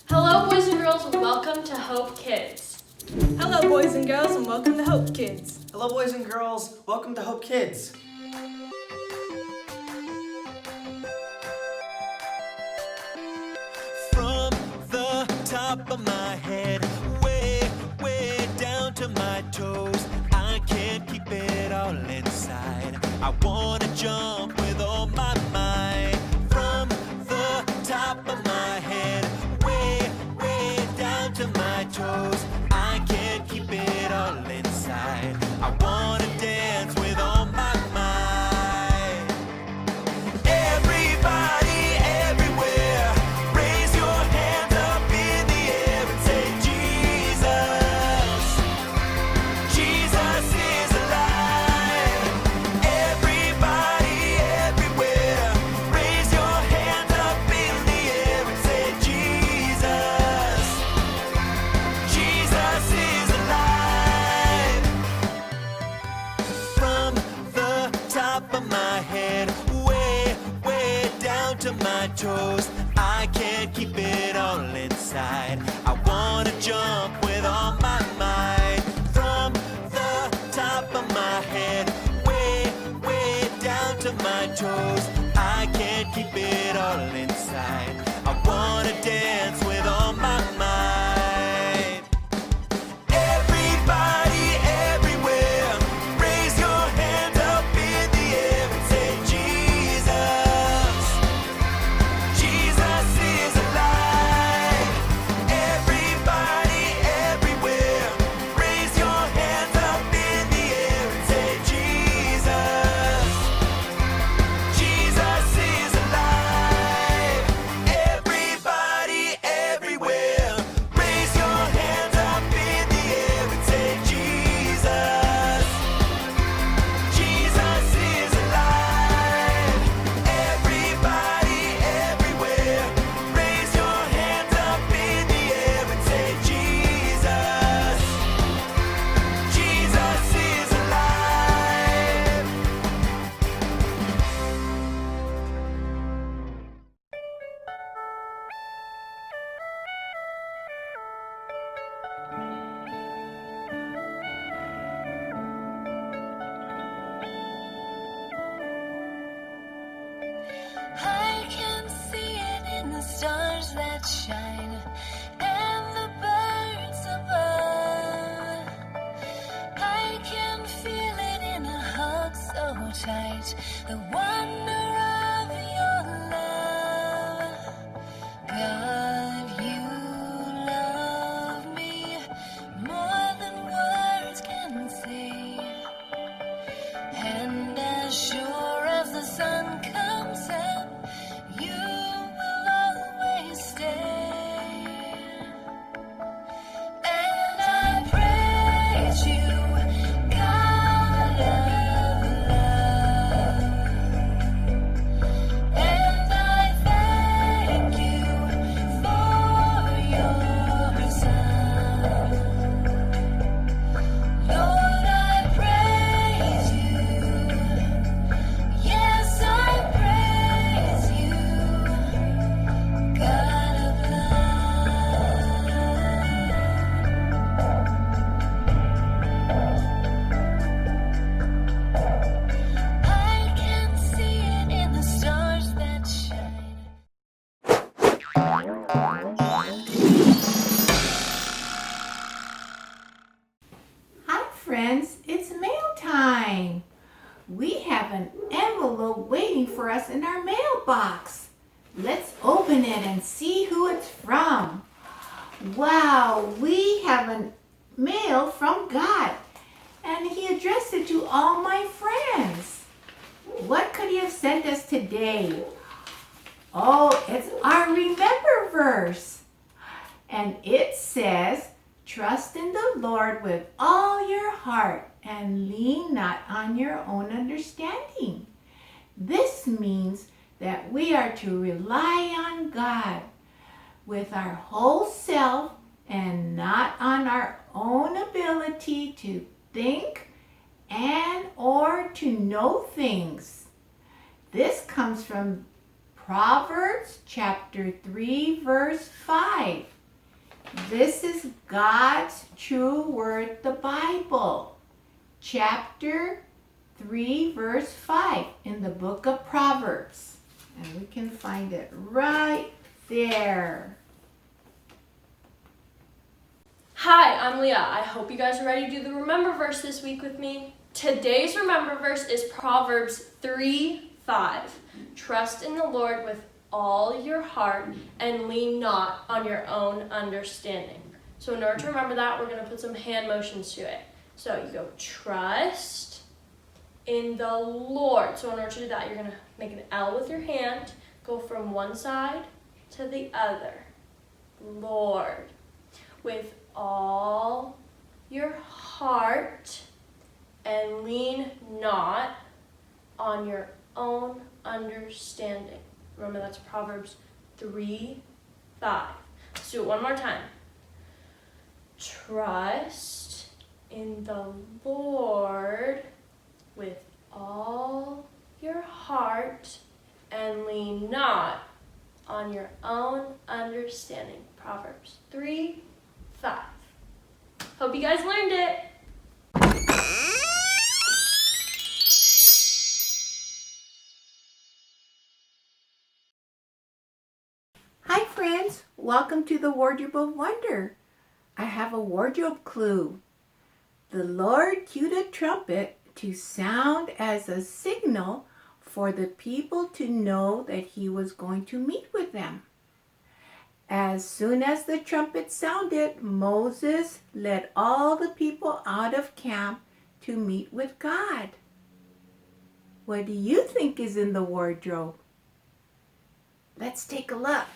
Hello, boys and girls, and welcome to Hope Kids. Hello, boys and girls, and welcome to Hope Kids. Hello, boys and girls. Welcome to Hope Kids. From the top of my head, way down to my toes, I can't keep it all inside. I wanna jump with all my might. From the top of my head, way down to my toes, I can't keep it all inside. I wanna dance with all my might. Everybody, everywhere, raise your hands up in the air and say, Jesus, Jesus is alive. Everybody, everywhere, raise your hands up in the air and say, Jesus, Jesus is alive. From the top of my head, way down to my toes, I can't keep it all inside. I wanna jump with all my might. From the top of my head, way down to my toes, I can't keep it all inside. I wanna dance with all my might. Everybody, everywhere, raise your hands up in the air and say, Jesus, Jesus is alive. Everybody, everywhere, raise your hands up in the air and say, Jesus, Jesus is alive. Everybody, everywhere, raise your hands up in the air and say, Jesus, Jesus is alive. Everybody, everywhere, raise your hands up in the air and say, Jesus, Jesus is alive. I can see it in the stars that shine and the birds above. I can feel it in a hug so tight, the wonder of your love. God, you love me more than words can say. And as sure as the sun comes up, you will always stay. And I praise you, God of love. And I thank you for your son. Lord, I praise you. Yes, I praise you, God of love. I can see it in the stars that shine. Hi friends, it's mail time. We have an envelope waiting for us in our mailbox. Let's open it and see who it's from. Wow, we have a mail from God, and He addressed it to all my friends. What could He have sent us today? Oh, it's our Remember verse. And it says, trust in the Lord with all your heart and lean not on your own understanding. This means that we are to rely on God with our whole self and not on our own ability to think and or to know things. This comes from Proverbs chapter 3, verse 5. This is God's true word, the Bible. Chapter 3, verse 5 in the book of Proverbs. And we can find it right there. Hi, I'm Leah. I hope you guys are ready to do the Remember verse this week with me. Today's Remember verse is Proverbs 3:5. Trust in the Lord with all your heart and lean not on your own understanding. So in order to remember that, we're going to put some hand motions to it. So you go trust in the Lord. So in order to do that, you're going to make an L with your hand, go from one side to the other. Lord. With all your heart and lean not on your own understanding. Remember, that's Proverbs 3:5. Let's do it one more time. Trust in the Lord with all your heart and lean not on your own understanding. Proverbs 3:5. Hope you guys learned it. Hi friends, welcome to the Wardrobe of Wonder. I have a wardrobe clue. The Lord cued a trumpet to sound as a signal for the people to know that he was going to meet with them. As soon as the trumpet sounded, Moses led all the people out of camp to meet with God. What do you think is in the wardrobe? Let's take a look.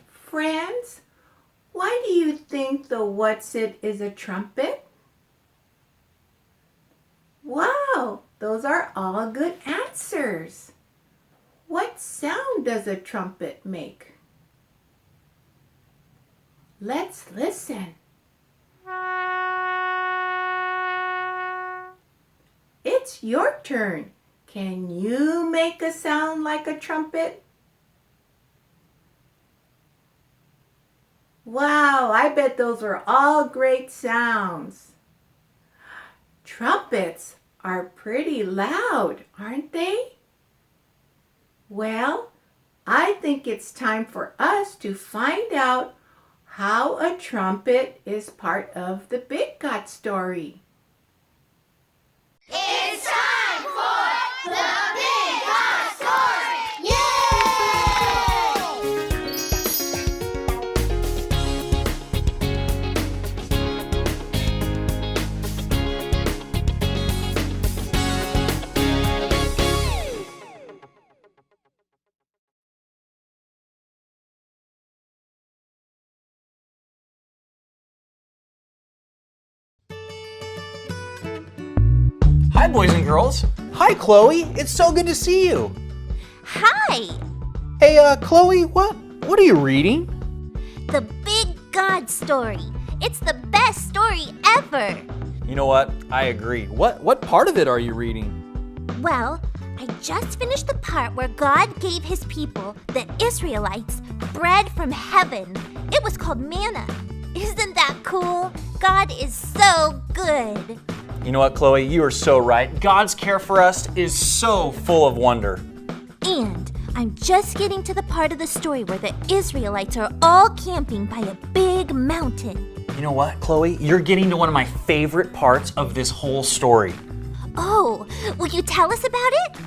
Friends, why do you think the what's it is a trumpet? Wow, those are all good answers. What sound does a trumpet make? Let's listen. It's your turn. Can you make a sound like a trumpet? Wow, I bet those are all great sounds. Trumpets are pretty loud, aren't they? Well, I think it's time for us to find out how a trumpet is part of the Big God story. It's time for the Big God Story! Yay! Hi, boys and girls. Hi, Chloe. It's so good to see you. Hi! Hey, Chloe, what are you reading? The Big God Story. It's the best story ever. You know what? I agree. What part of it are you reading? Well, I just finished the part where God gave his people, the Israelites, bread from heaven. It was called manna. Isn't that cool? God is so good. You know what, Chloe? You are so right. God's care for us is so full of wonder. And I'm just getting to the part of the story where the Israelites are all camping by a big mountain. You know what, Chloe? You're getting to one of my favorite parts of this whole story. Oh, will you tell us about it?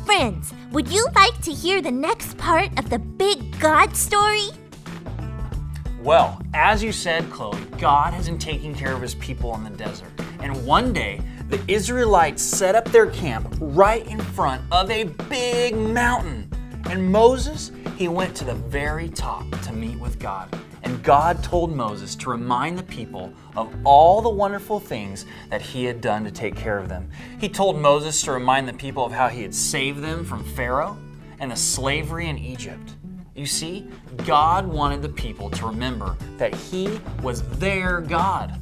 Friends, would you like to hear the next part of the Big God Story? Well, as you said, Chloe, God has been taking care of his people in the desert. And one day, the Israelites set up their camp right in front of a big mountain. And Moses, he went to the very top to meet with God. And God told Moses to remind the people of all the wonderful things that he had done to take care of them. He told Moses to remind the people of how he had saved them from Pharaoh and the slavery in Egypt. You see, God wanted the people to remember that he was their God.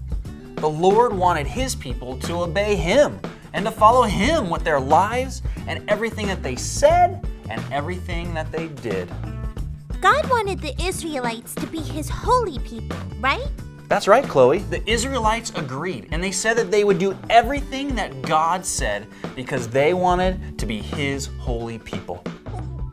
The Lord wanted His people to obey Him and to follow Him with their lives and everything that they said and everything that they did. God wanted the Israelites to be His holy people, right? That's right, Chloe. The Israelites agreed, and they said that they would do everything that God said because they wanted to be His holy people.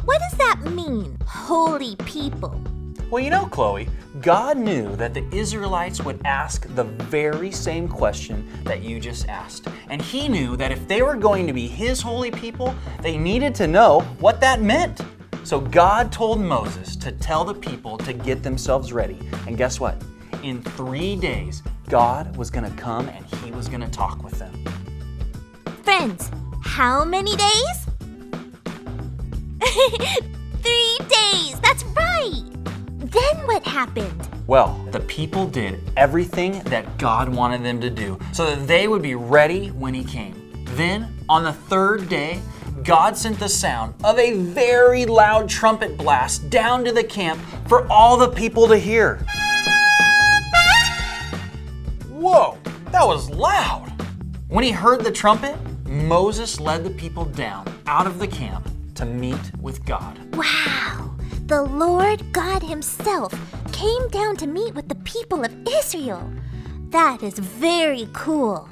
What does that mean, holy people? Well, you know, Chloe, God knew that the Israelites would ask the very same question that you just asked. And He knew that if they were going to be His holy people, they needed to know what that meant. So God told Moses to tell the people to get themselves ready. And guess what? In 3 days, God was going to come and He was going to talk with them. Friends, how many days? 3 days, that's right! Then what happened? Well, the people did everything that God wanted them to do so that they would be ready when He came. Then, on the 3rd day, God sent the sound of a very loud trumpet blast down to the camp for all the people to hear. Whoa, that was loud! When he heard the trumpet, Moses led the people down out of the camp to meet with God. Wow! The Lord God Himself came down to meet with the people of Israel. That is very cool.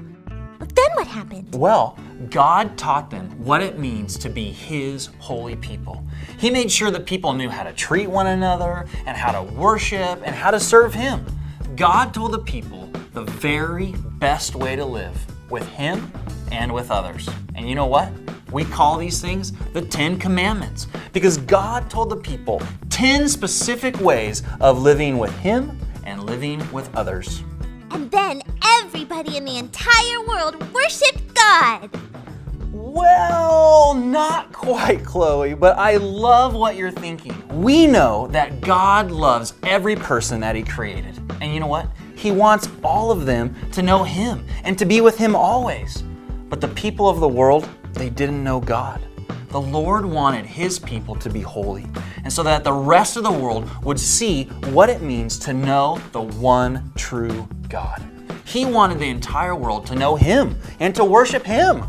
Then what happened? Well, God taught them what it means to be His holy people. He made sure that people knew how to treat one another and how to worship and how to serve Him. God told the people the very best way to live with Him and with others. And you know what? We call these things the 10 Commandments because God told the people 10 specific ways of living with Him and living with others. And then everybody in the entire world worshiped God. Well, not quite, Chloe, but I love what you're thinking. We know that God loves every person that He created. And you know what? He wants all of them to know Him and to be with Him always. But the people of the world, they didn't know God. The Lord wanted His people to be holy, and so that the rest of the world would see what it means to know the one true God. He wanted the entire world to know Him and to worship Him.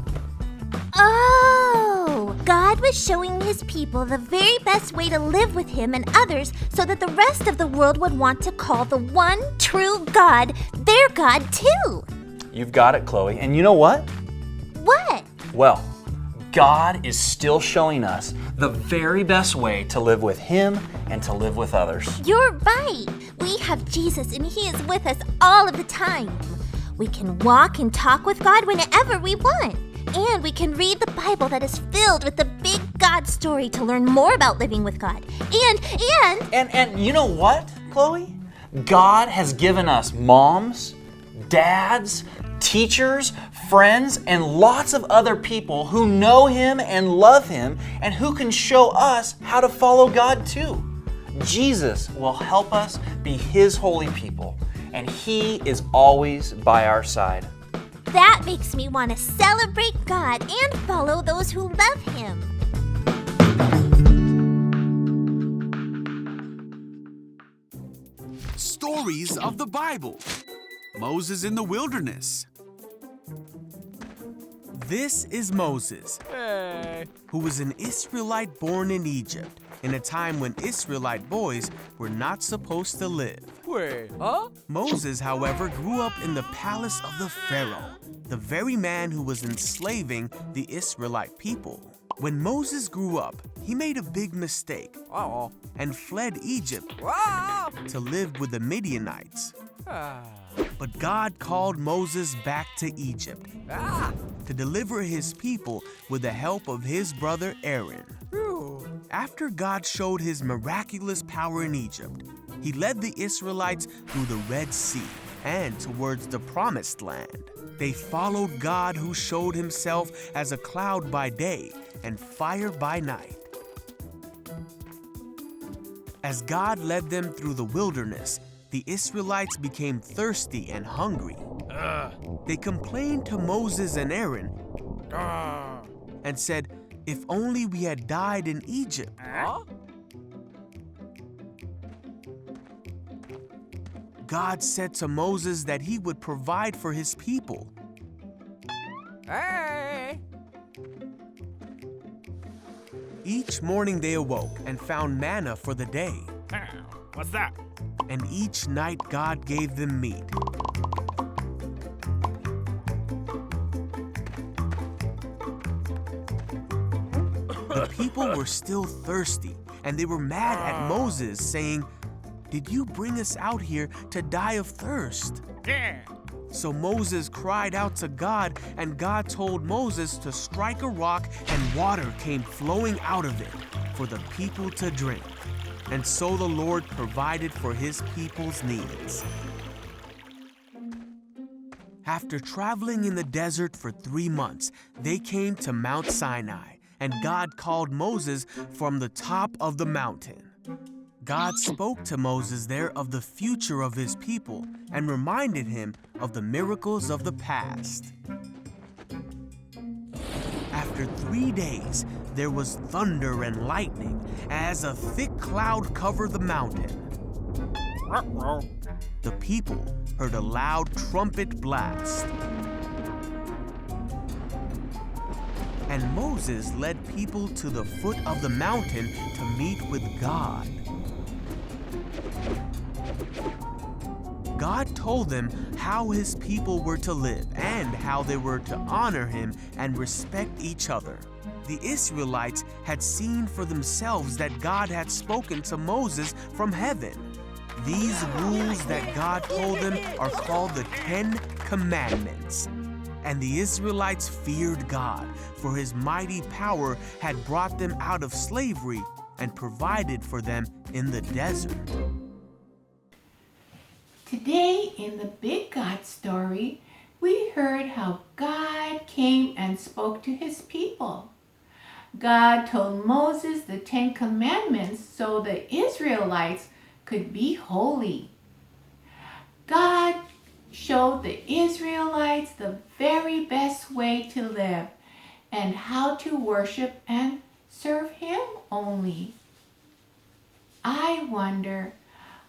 Oh! God was showing His people the very best way to live with Him and others so that the rest of the world would want to call the one true God their God too. You've got it, Chloe. And you know what? What? Well, God is still showing us the very best way to live with Him and to live with others. You're right. We have Jesus and He is with us all of the time. We can walk and talk with God whenever we want. And we can read the Bible that is filled with the big God story to learn more about living with God. And you know what, Chloe? God has given us moms, dads, teachers, friends, and lots of other people who know Him and love Him and who can show us how to follow God too. Jesus will help us be His holy people, and He is always by our side. that makes me want to celebrate God and follow those who love Him. Stories of the Bible. Moses in the wilderness. This is Moses, who was an Israelite born in Egypt in a time when Israelite boys were not supposed to live. Wait, huh? Moses, however, grew up in the palace of the Pharaoh, the very man who was enslaving the Israelite people. When Moses grew up, he made a big mistake and fled Egypt to live with the Midianites. But God called Moses back to Egypt to deliver his people with the help of his brother Aaron. After God showed his miraculous power in Egypt, he led the Israelites through the Red Sea and towards the Promised Land. They followed God, who showed himself as a cloud by day and fire by night. As God led them through the wilderness, the Israelites became thirsty and hungry. They complained to Moses and Aaron and said, "If only we had died in Egypt." God said to Moses that he would provide for his people. Hey! Each morning they awoke and found manna for the day. What's that? And each night God gave them meat. The people were still thirsty, and they were mad at Moses, saying, "Did you bring us out here to die of thirst?" So Moses cried out to God, and God told Moses to strike a rock, and water came flowing out of it for the people to drink. And so the Lord provided for his people's needs. After traveling in the desert for 3 months, they came to Mount Sinai, and God called Moses from the top of the mountain. God spoke to Moses there of the future of his people and reminded him of the miracles of the past. After 3 days, there was thunder and lightning as a thick cloud covered the mountain. The people heard a loud trumpet blast. And Moses led people to the foot of the mountain to meet with God. God told them how his people were to live and how they were to honor him and respect each other. The Israelites had seen for themselves that God had spoken to Moses from heaven. These rules that God told them are called the 10 Commandments. And the Israelites feared God, for his mighty power had brought them out of slavery and provided for them in the desert. Today in the Big God story, we heard how God came and spoke to his people. God told Moses the 10 Commandments so the Israelites could be holy. God showed the Israelites the very best way to live and how to worship and serve him only. I wonder,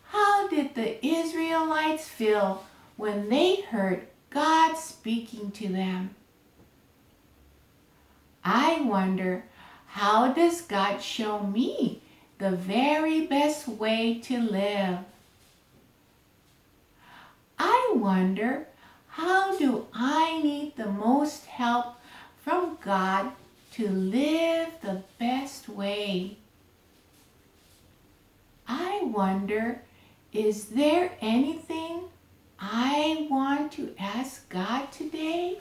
how did the Israelites feel when they heard God speaking to them? I wonder, how does God show me the very best way to live? I wonder, how do I need the most help from God to live the best way? I wonder, is there anything I want to ask God today?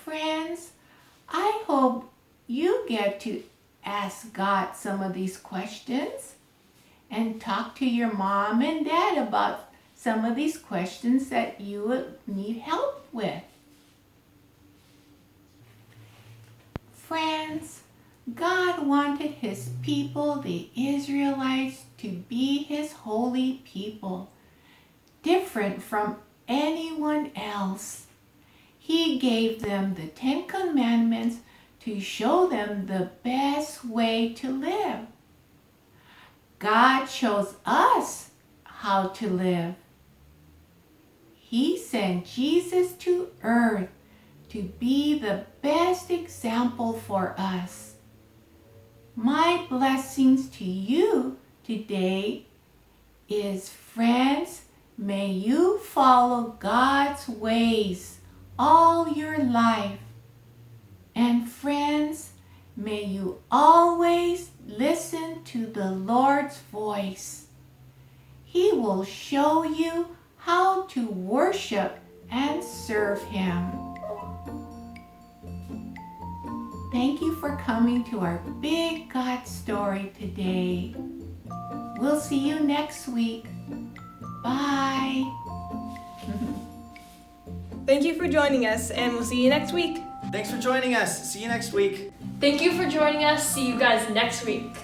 Friends, I hope you get to ask God some of these questions and talk to your mom and dad about some of these questions that you would need help with. Friends, God wanted his people, the Israelites, to be his holy people, different from anyone else. He gave them the 10 Commandments to show them the best way to live. God shows us how to live. He sent Jesus to earth to be the best example for us. My blessings to you today is, friends, may you follow God's ways all your life. And friends, may you always listen to the Lord's voice. He will show you how to worship and serve him. Thank you for coming to our Big God story today. We'll see you next week. Bye. Thank you for joining us, and we'll see you next week. Thanks for joining us. See you next week. Thank you for joining us. See you guys next week.